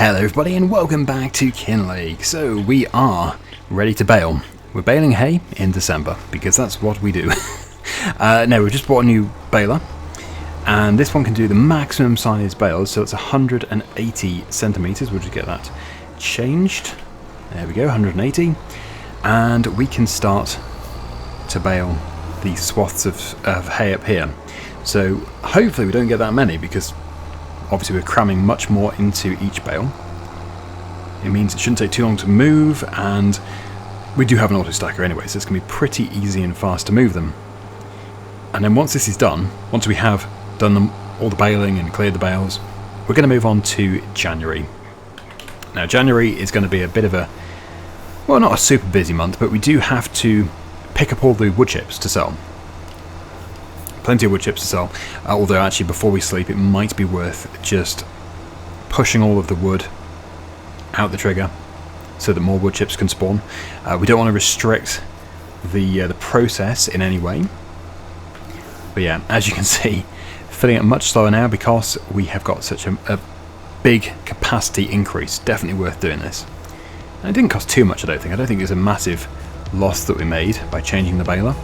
Hello everybody and welcome back to Kinlaig. So we are ready to bale. We're baling hay in December because that's what we do. No, we've just bought a new baler and this one can do the maximum size bales, so it's 180 centimeters. We'll just get that changed. There we go, 180, and we can start to bale these swaths of hay up here. So hopefully we don't get that many because obviously we're cramming much more into each bale. It means it shouldn't take too long to move, and we do have an auto stacker anyway, so it's going to be pretty easy and fast to move them. And then once this is done, once we have done all the baling and cleared the bales, we're going to move on to January. Now January is going to be a bit of a, well, not a super busy month, but we do have to pick up all the wood chips to sell. Plenty of wood chips to sell, although actually before we sleep it might be worth just pushing all of the wood out the trigger so that more wood chips can spawn. We don't want to restrict the process in any way, but yeah, as you can see, filling it much slower now because we have got such a big capacity increase. Definitely worth doing this. And it didn't cost too much, I don't think. It was a massive loss that we made by changing the baler.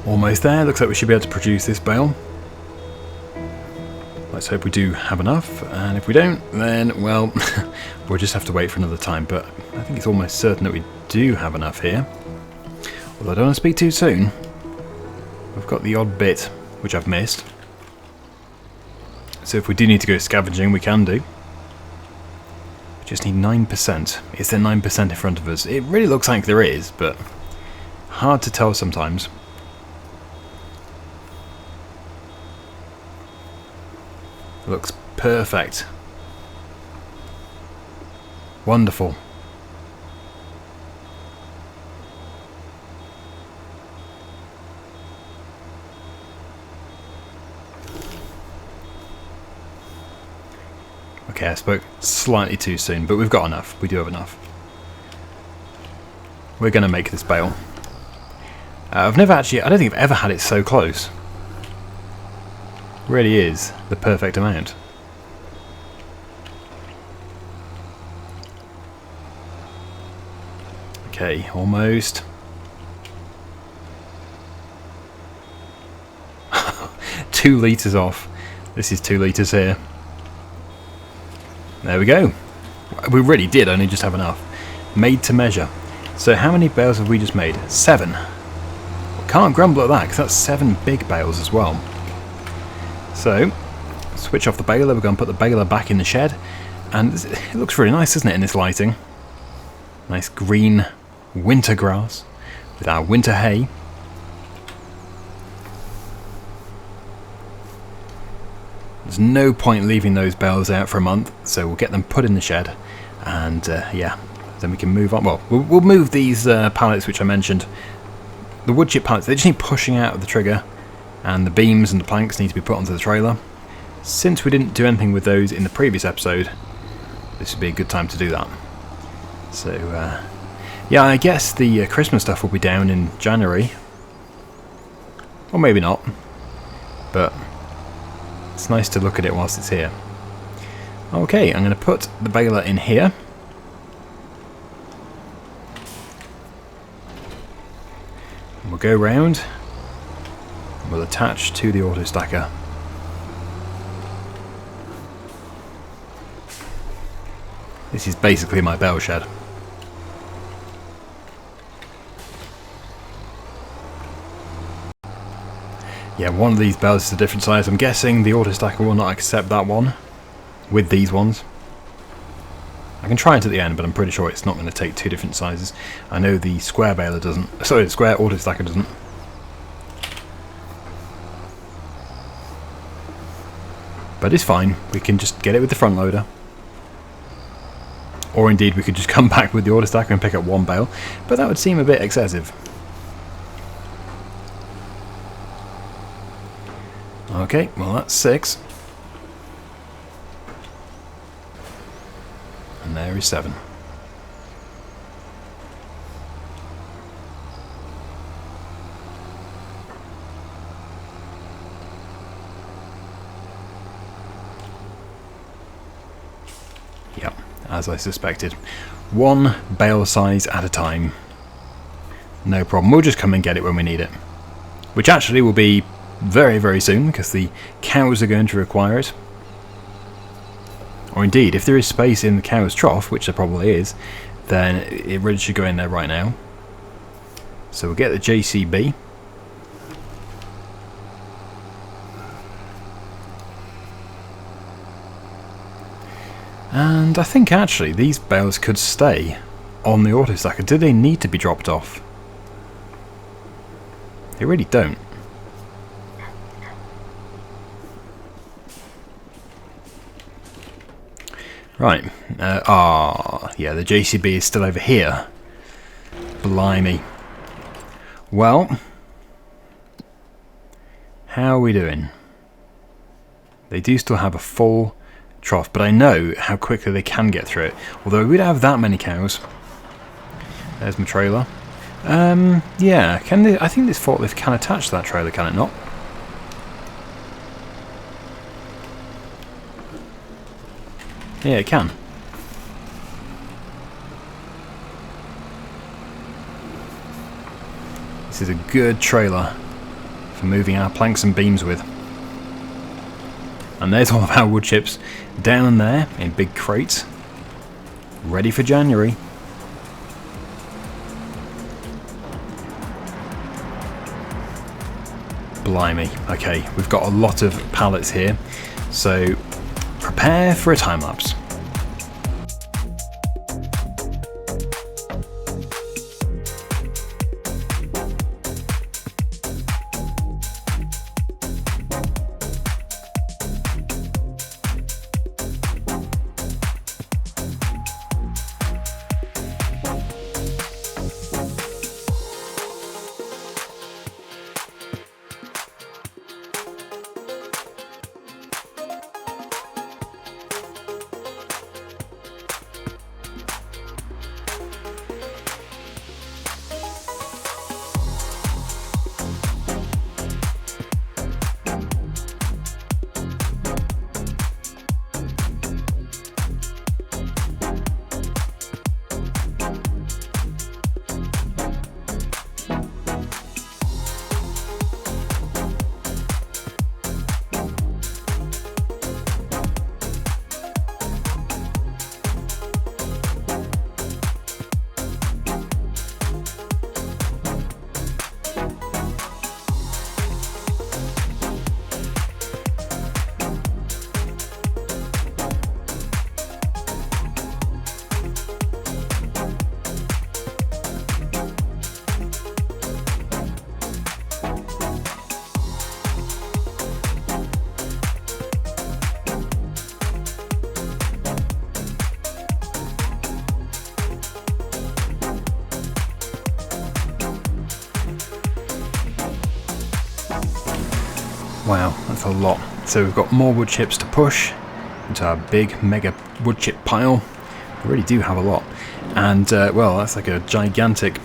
Almost there. Looks like we should be able to produce this bale. Let's hope we do have enough, and if we don't, then, well, we'll just have to wait for another time, but I think it's almost certain that we do have enough here. Although I don't want to speak too soon. We've got the odd bit, which I've missed. So if we do need to go scavenging, we can do. We just need 9%. Is there 9% in front of us? It really looks like there is, but hard to tell sometimes. Looks perfect. Wonderful. Okay, I spoke slightly too soon, but we've got enough. We do have enough. We're going to make this bale. I don't think I've ever had it so close. Really is the perfect amount. Okay, almost. 2 litres off. This is 2 litres here. There we go. We really did only just have enough. Made to measure. So how many bales have we just made? 7. Well, can't grumble at that because that's 7 big bales as well. So, switch off the baler, we're going to put the baler back in the shed, and it looks really nice, doesn't it, in this lighting? Nice green winter grass with our winter hay. There's no point leaving those bales out for a month, so we'll get them put in the shed, and yeah, then we can move on. Well, we'll move these pallets which I mentioned. The wood chip pallets, they just need pushing out of the trigger, and the beams and the planks need to be put onto the trailer. Since we didn't do anything with those in the previous episode, this would be a good time to do that. So, yeah, I guess the Christmas stuff will be down in January. Or maybe not. But It's nice to look at it whilst it's here. Okay, I'm going to put the baler in here. And we'll go round. And we'll attach to the auto stacker. This is basically my bale shed. Yeah, one of these bales is a different size. I'm guessing the auto stacker will not accept that one with these ones. I can try it at the end, but I'm pretty sure it's not going to take two different sizes. I know the square baler doesn't. Sorry, the square auto stacker doesn't. But it's fine. We can just get it with the front loader. Or indeed, we could just come back with the auto stacker and pick up one bale. But that would seem a bit excessive. Okay, well that's 6. And there is 7. Yep, as I suspected. One bale size at a time. No problem, we'll just come and get it when we need it. Which actually will be very, very soon, because the cows are going to require it. Or indeed, if there is space in the cow's trough, which there probably is, then it really should go in there right now. So we'll get the JCB. And I think actually these bales could stay on the auto stacker. Do they need to be dropped off? They really don't. Right, yeah, the JCB is still over here. Blimey. Well, how are we doing? They do still have a full trough, but I know how quickly they can get through it. Although we don't have that many cows. There's my trailer. Yeah, can they, I think this forklift can attach to that trailer, can it not? Yeah, it can. This is a good trailer for moving our planks and beams with. And there's all of our wood chips down there in big crates, ready for January. Blimey. Okay, we've got a lot of pallets here, so prepare for a time lapse. Wow, that's a lot. So we've got more wood chips to push into our big mega wood chip pile. We really do have a lot. And, well, that's like a gigantic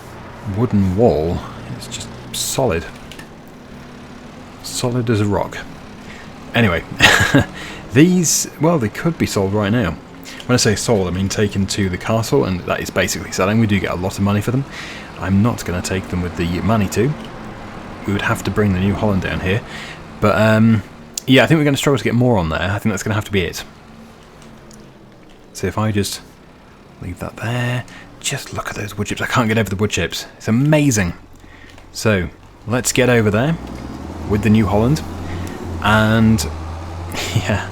wooden wall. It's just solid. Solid as a rock. Anyway, these, well, they could be sold right now. When I say sold, I mean taken to the castle, and that is basically selling. We do get a lot of money for them. I'm not going to take them with the Manitou. We would have to bring the New Holland down here. But, yeah, I think we're going to struggle to get more on there. I think that's going to have to be it. So if I just leave that there, just look at those wood chips. I can't get over the wood chips. It's amazing. So let's get over there with the New Holland. And, yeah,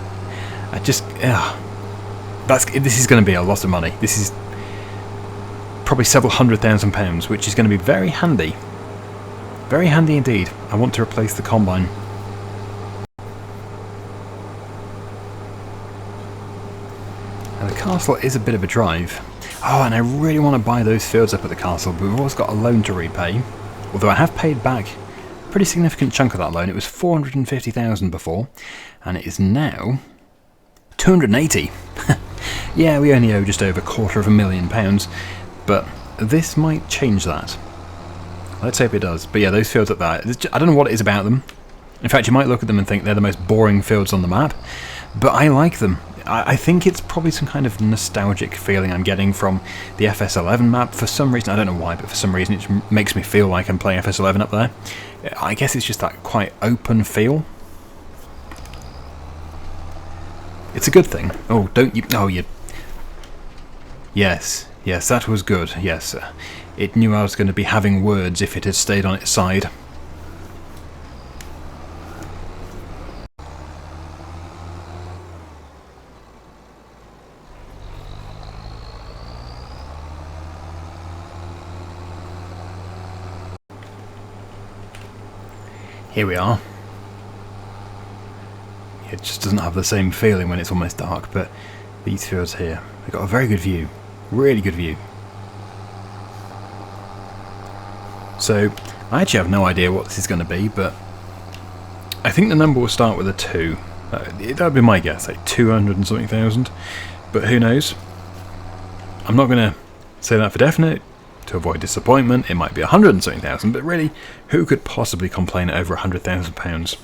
I just, this is going to be a lot of money. This is probably several £100,000, which is going to be very handy. Very handy indeed. I want to replace the combine. Now the castle is a bit of a drive. Oh, and I really want to buy those fields up at the castle, but we've always got a loan to repay. Although I have paid back a pretty significant chunk of that loan. It was 450,000 before, and it is now 280. Yeah, we only owe just over £250,000, but this might change that. Let's hope it does. But yeah, those fields up there, I don't know what it is about them. In fact, you might look at them and think they're the most boring fields on the map, but I like them. I think it's probably some kind of nostalgic feeling I'm getting from the FS11 map. For some reason, I don't know why, but for some reason it makes me feel like I'm playing FS11 up there. I guess it's just that quite open feel. It's a good thing. Oh, don't you... Oh, you... Yes, yes, that was good, yes. It knew I was going to be having words if it had stayed on its side. Here we are. It just doesn't have the same feeling when it's almost dark, but these fields here, they've got a very good view. Really good view. So, I actually have no idea what this is going to be, but I think the number will start with a 2. That would be my guess, like 200 and something thousand. But who knows? I'm not going to say that for definite. To avoid disappointment, it might be 100 and something thousand, but really, who could possibly complain at over £100,000?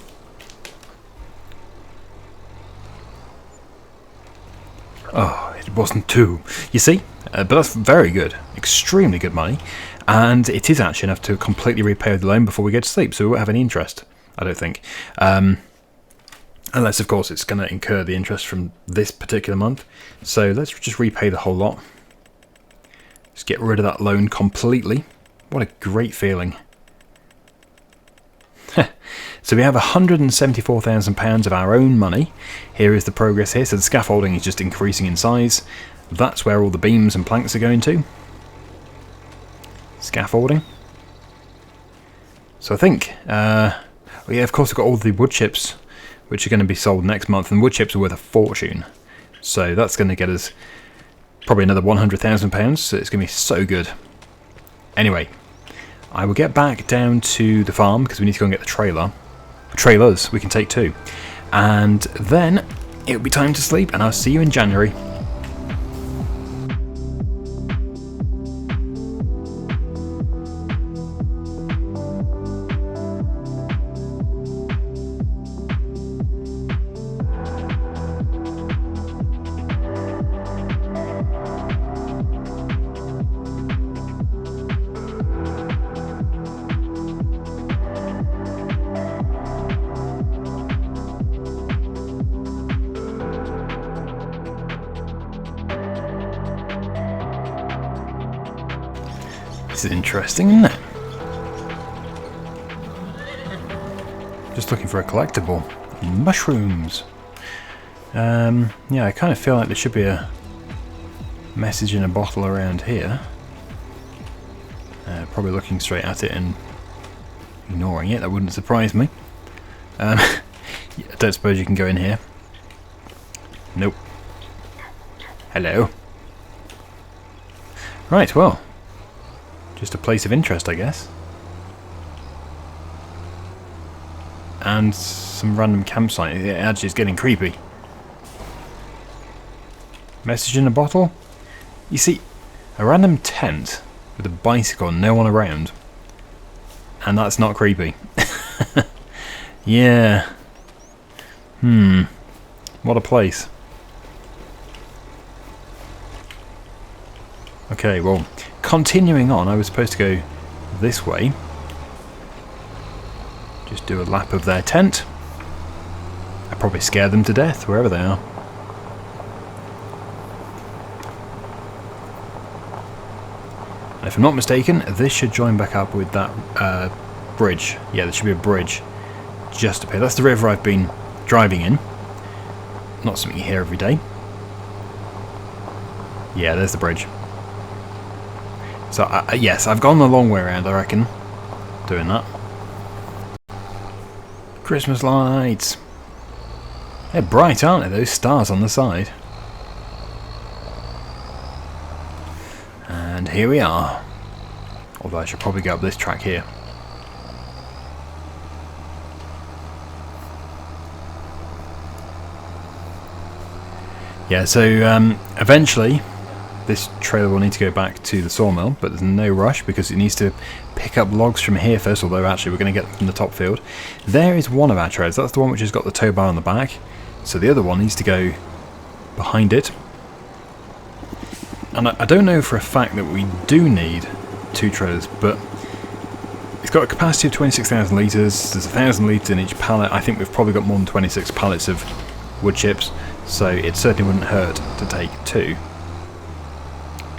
Oh, it wasn't 2. You see? But that's very good. Extremely good money. And it is actually enough to completely repay the loan before we go to sleep, so we won't have any interest, I don't think. Unless, of course, it's going to incur the interest from this particular month. So let's just repay the whole lot. Just get rid of that loan completely. What a great feeling. So we have £174,000 of our own money. Here is the progress here. So the scaffolding is just increasing in size. That's where all the beams and planks are going to. Scaffolding. So I think, well, yeah, of course we've got all the wood chips, which are going to be sold next month, and wood chips are worth a fortune. So that's going to get us probably another £100,000, so it's going to be so good. Anyway, I will get back down to the farm, because we need to go and get the trailer. Trailers, we can take 2. And then it'll be time to sleep, and I'll see you in January. This is interesting, isn't it? Just looking for a collectible. Mushrooms. Yeah, I kind of feel like there should be a message in a bottle around here. Probably looking straight at it and ignoring it. That wouldn't surprise me. I don't suppose you can go in here. Nope. Hello. Right, well. Just a place of interest, I guess. And some random campsite. It actually is getting creepy. Message in a bottle? You see, a random tent with a bicycle and no one around. And that's not creepy. Yeah. What a place. Okay, well, continuing on, I was supposed to go this way. Just do a lap of their tent. I probably scare them to death, wherever they are. And if I'm not mistaken, this should join back up with that bridge. Yeah, there should be a bridge just up here. That's the river I've been driving in. Not something you hear every day. Yeah, there's the bridge. So, yes, I've gone the long way around, I reckon, doing that. Christmas lights. They're bright, aren't they, those stars on the side? And here we are. Although I should probably go up this track here. Yeah, so eventually this trailer will need to go back to the sawmill, but there's no rush because it needs to pick up logs from here first, although actually we're going to get them from the top field. There is one of our trailers, that's the one which has got the tow bar on the back, so the other one needs to go behind it. And I don't know for a fact that we do need 2 trailers, but it's got a capacity of 26,000 litres, there's 1,000 litres in each pallet. I think we've probably got more than 26 pallets of wood chips, so it certainly wouldn't hurt to take 2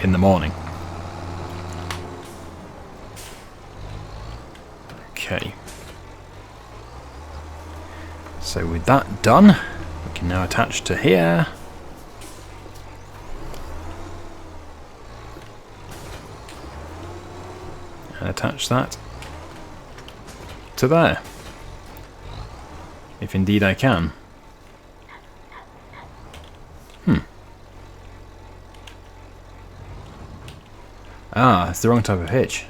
in the morning. Okay. So with that done, we can now attach to here. And attach that to there. If indeed I can. Ah, it's the wrong type of hitch.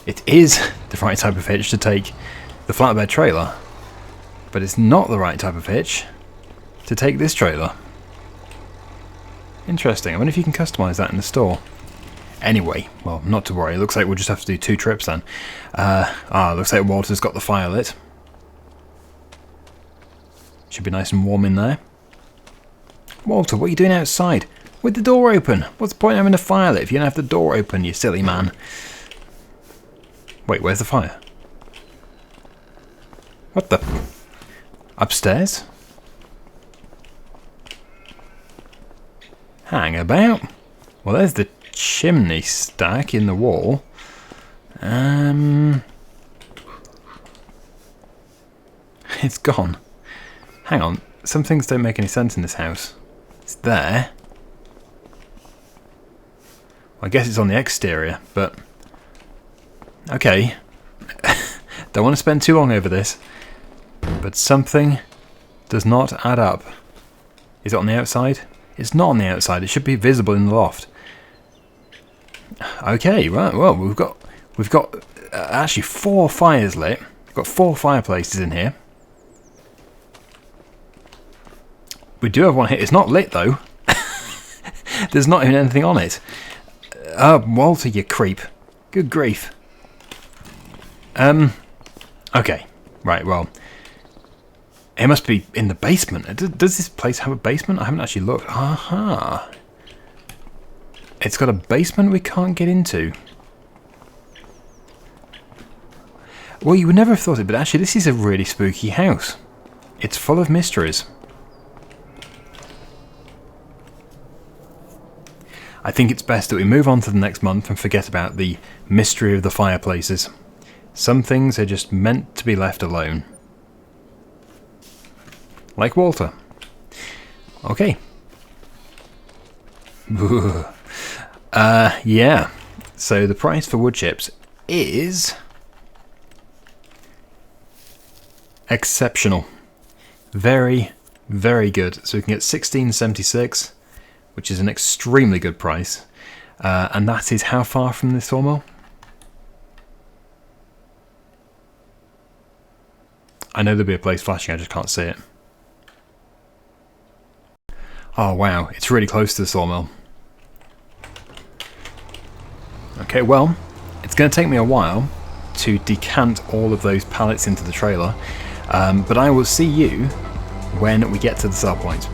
It is the right type of hitch to take the flatbed trailer, but it's not the right type of hitch to take this trailer. Interesting. I wonder if you can customise that in the store. Anyway, well, not to worry. It looks like we'll just have to do 2 trips then. Looks like Walter's got the fire lit. Should be nice and warm in there. Walter, what are you doing outside? With the door open. What's the point of having a fire lit if you don't have the door open, you silly man? Wait, where's the fire? What the? Upstairs? Hang about. Well, there's the chimney stack in the wall. It's gone. Hang on. Some things don't make any sense in this house. It's there. I guess it's on the exterior, but okay. Don't want to spend too long over this, but something does not add up. Is it on the outside? It's not on the outside. It should be visible in the loft. Okay, right. Well, we've got actually 4 fires lit. We've got 4 fireplaces in here. We do have one here. It's not lit though. There's not even anything on it. Walter, you creep. Good grief. Okay. Right, well. It must be in the basement. Does this place have a basement? I haven't actually looked. Aha. It's got a basement we can't get into. Well, you would never have thought it, but actually this is a really spooky house. It's full of mysteries. I think it's best that we move on to the next month and forget about the mystery of the fireplaces. Some things are just meant to be left alone. Like Walter. Okay. Yeah. So the price for wood chips is exceptional. Very, very good. So we can get $16.76. Which is an extremely good price. And that is how far from the sawmill? I know there'll be a place flashing, I just can't see it. Oh wow, it's really close to the sawmill. Okay, well, it's going to take me a while to decant all of those pallets into the trailer. But I will see you when we get to the sell point.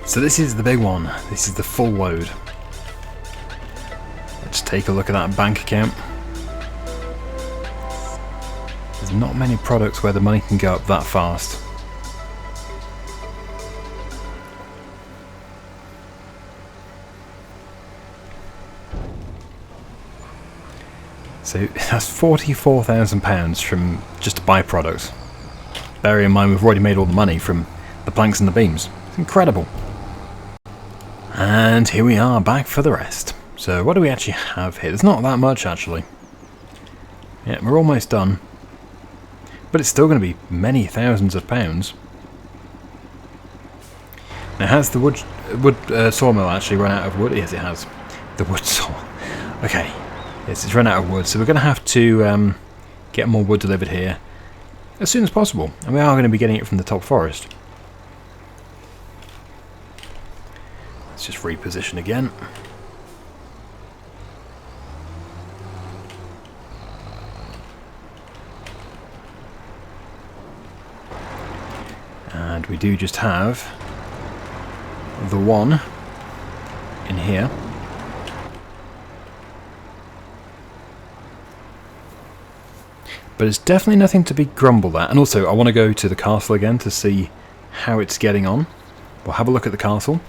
So this is the big one. This is the full load. Let's take a look at that bank account. There's not many products where the money can go up that fast. So that's £44,000 from just byproducts. Bear in mind we've already made all the money from the planks and the beams. It's incredible. And here we are, back for the rest. So what do we actually have here? There's not that much actually. Yeah, we're almost done. But it's still going to be many thousands of pounds. Now has the wood sawmill actually run out of wood? Yes, it has. The wood saw. Okay. Yes, it's run out of wood, so we're going to have to get more wood delivered here as soon as possible. And we are going to be getting it from the top forest. Let's just reposition again. And we do just have the one in here. But it's definitely nothing to be grumbled at. And also, I want to go to the castle again to see how it's getting on. We'll have a look at the castle.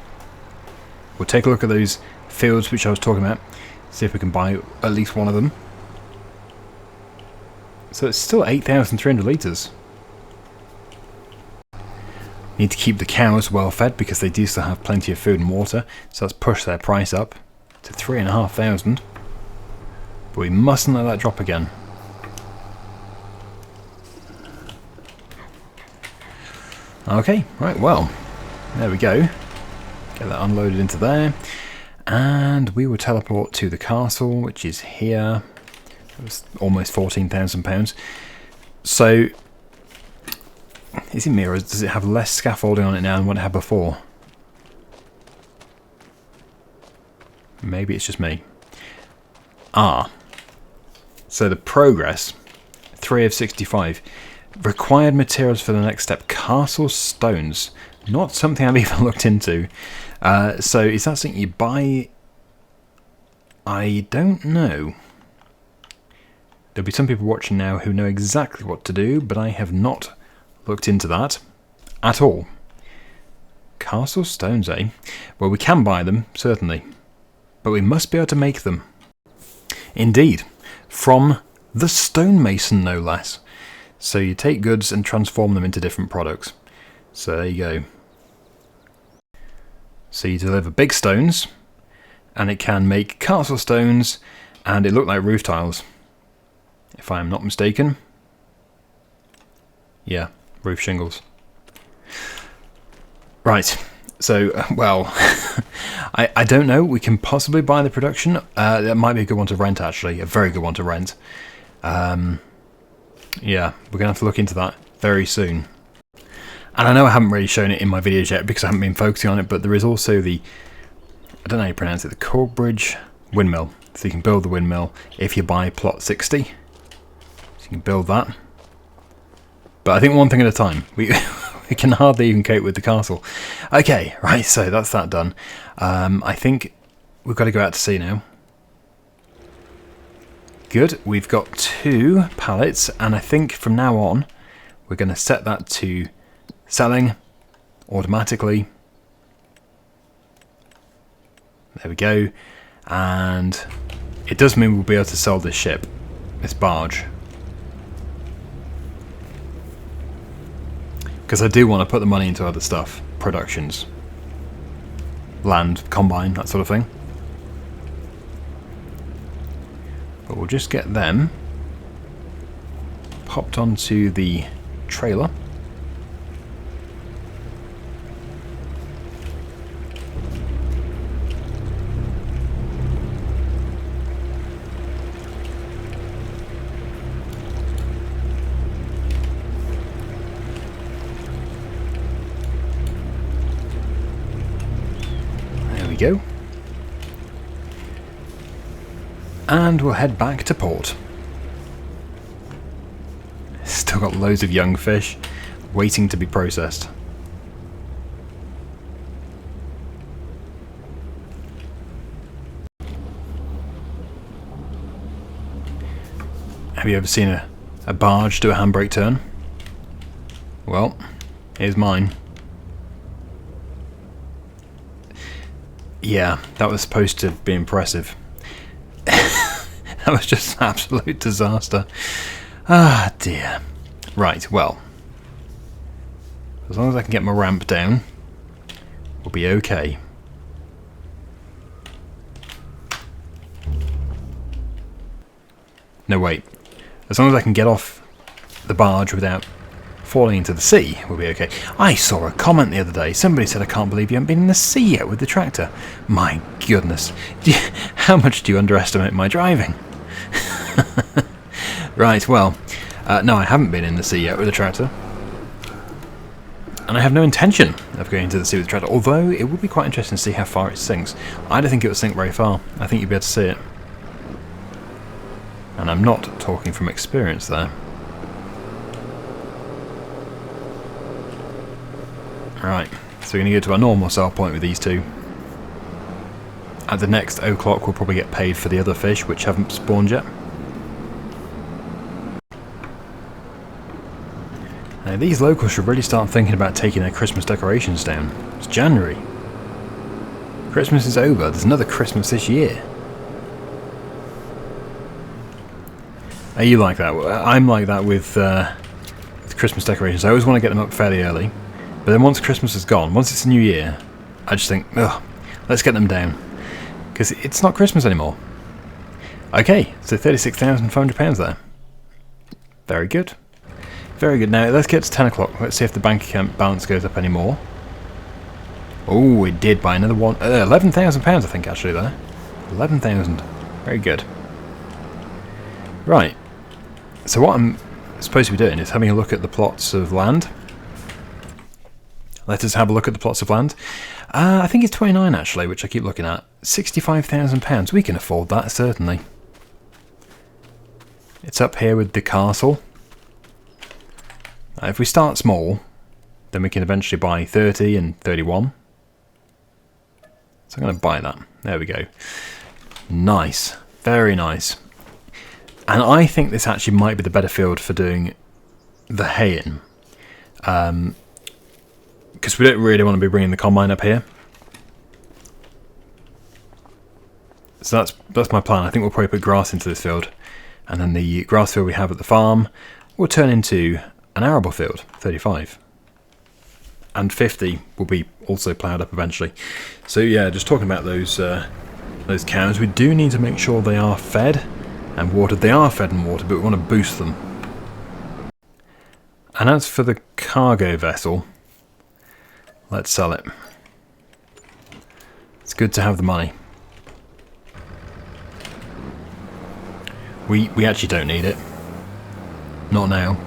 We'll take a look at those fields which I was talking about. See if we can buy at least one of them. So it's still 8,300 litres. Need to keep the cows well fed because they do still have plenty of food and water. So let's push their price up to 3,500. But we mustn't let that drop again. Okay, right, well, there we go. Get that unloaded into there. And we will teleport to the castle, which is here. It was almost £14,000. So, is it me, or does it have less scaffolding on it now than what it had before? Maybe it's just me. Ah. So the progress, 3 of 65. Required materials for the next step, castle stones. Not something I've even looked into. So is that something you buy? I don't know. There'll be some people watching now who know exactly what to do, but I have not looked into that at all. Castle stones, eh? Well, we can buy them, certainly. But we must be able to make them. Indeed. From the stonemason, no less. So you take goods and transform them into different products. So there you go. So you deliver big stones, and it can make castle stones, and it looked like roof tiles, if I am not mistaken. Yeah, roof shingles. Right, so, well, I don't know. We can possibly buy the production. That might be a good one to rent, actually. A very good one to rent. Yeah, we're going to have to look into that very soon. And I know I haven't really shown it in my videos yet because I haven't been focusing on it, but there is also the, I don't know how you pronounce it, the Corbridge windmill. So you can build the windmill if you buy plot 60. So you can build that. But I think one thing at a time. We can hardly even cope with the castle. Okay, right, so that's that done. I think we've got to go out to sea now. Good, we've got 2 pallets, and I think from now on we're going to set that to selling automatically. There we go. And it does mean we'll be able to sell this ship, this barge. Because I do want to put the money into other stuff. Productions. Land, combine, that sort of thing. But we'll just get them popped onto the trailer. Go, and we'll head back to port. Still got loads of young fish waiting to be processed. Have you ever seen a barge do a handbrake turn? Well, here's mine. Yeah, that was supposed to be impressive. That was just an absolute disaster. Ah, dear. Right, well. As long as I can get my ramp down, we'll be okay. No, wait. As long as I can get off the barge without falling into the sea, we'll be okay. I saw a comment the other day. Somebody said, I can't believe you haven't been in the sea yet with the tractor. My goodness. How much do you underestimate my driving? Right, well, no, I haven't been in the sea yet with the tractor. And I have no intention of going into the sea with the tractor, although it would be quite interesting to see how far it sinks. I don't think it will sink very far. I think you'll be able to see it. And I'm not talking from experience there. Right, so we're going to go to our normal sell point with these two. At the next o'clock we'll probably get paid for the other fish which haven't spawned yet. Now these locals should really start thinking about taking their Christmas decorations down. It's January. Christmas is over, there's another Christmas this year. Are you like that? I'm like that with Christmas decorations. I always want to get them up fairly early. But then once Christmas is gone, once it's a new year, I just think, ugh, let's get them down. Because it's not Christmas anymore. Okay, so £36,500 there. Very good. Very good. Now, let's get to 10 o'clock. Let's see if the bank account balance goes up any more. Oh, it did by another one. £11,000 I think actually there. 11,000. Very good. Right. So what I'm supposed to be doing is having a look at the plots of land. Let us have a look at the plots of land. I think it's 29 actually, which I keep looking at. £65,000. We can afford that, certainly. It's up here with the castle. If we start small, then we can eventually buy 30 and 31. So I'm going to buy that. There we go. Nice. Very nice. And I think this actually might be the better field for doing the hay in. Because we don't really want to be bringing the combine up here. So that's my plan. I think we'll probably put grass into this field. And then the grass field we have at the farm will turn into an arable field, 35. And 50 will be also ploughed up eventually. So yeah, just talking about those cows, we do need to make sure they are fed and watered. They are fed and watered, but we want to boost them. And as for the cargo vessel, let's sell it. It's good to have the money. We actually don't need it. Not now.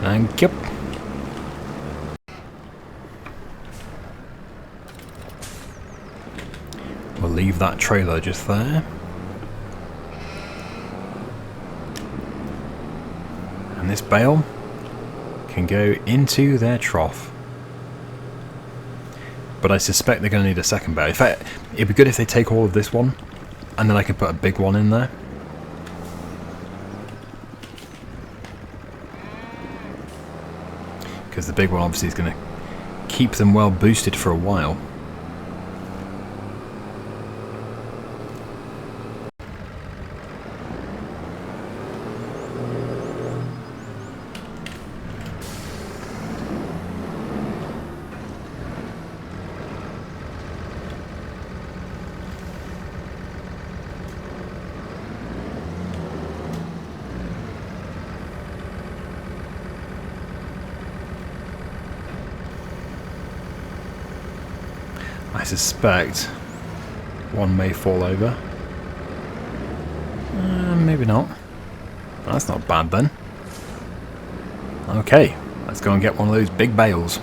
Thank you. We'll leave that trailer just there. And this bale can go into their trough. But I suspect they're going to need a second bale. In fact, it'd be good if they take all of this one, and then I can put a big one in there. because the big one obviously is going to keep them well boosted for a while. I suspect one may fall over. Maybe not. That's not bad then. Okay, let's go and get one of those big bales.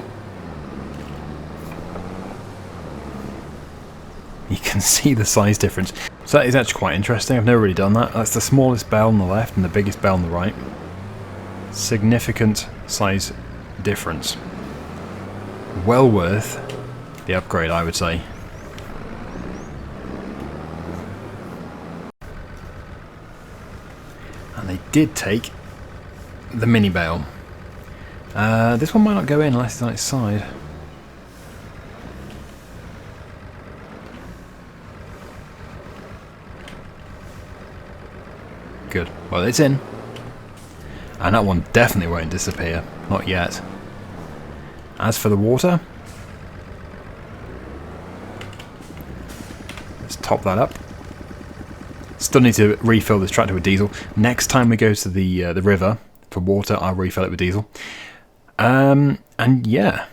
You can see the size difference. So that is actually quite interesting. I've never really done that. That's the smallest bale on the left and the biggest bale on the right. Significant size difference. Well worth the upgrade, I would say. And they did take the mini bale. This one might not go in unless it's on its side. Good. Well, it's in. And that one definitely won't disappear. Not yet. As for the water, let's top that up. Still need to refill this tractor with diesel. Next time we go to the river for water, I'll refill it with diesel. And yeah,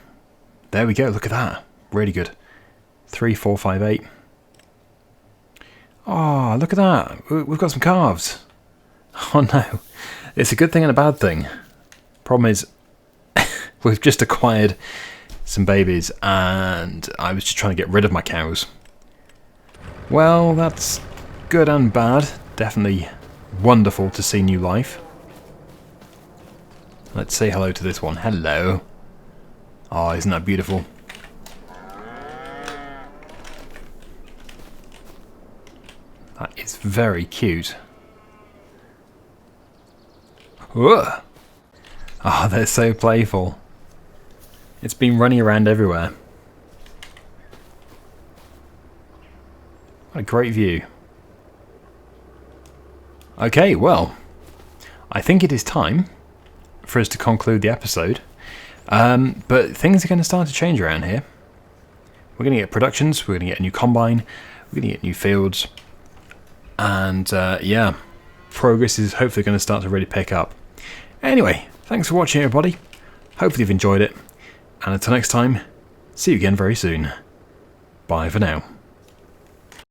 there we go. Look at that. Really good. 3, 4, 5, 8. Oh, look at that. We've got some calves. Oh no. It's a good thing and a bad thing. Problem is, we've just acquired some babies and I was just trying to get rid of my cows. Well, that's good and bad. Definitely wonderful to see new life. Let's say hello to this one. Hello. Oh, isn't that beautiful? That is very cute. Whoa. Oh, they're so playful. It's been running around everywhere. What a great view. Okay, well, I think it is time for us to conclude the episode. But things are going to start to change around here. We're going to get productions, we're going to get a new combine, we're going to get new fields. And yeah, progress is hopefully going to start to really pick up. Anyway, thanks for watching everybody. Hopefully you've enjoyed it. And until next time, see you again very soon. Bye for now.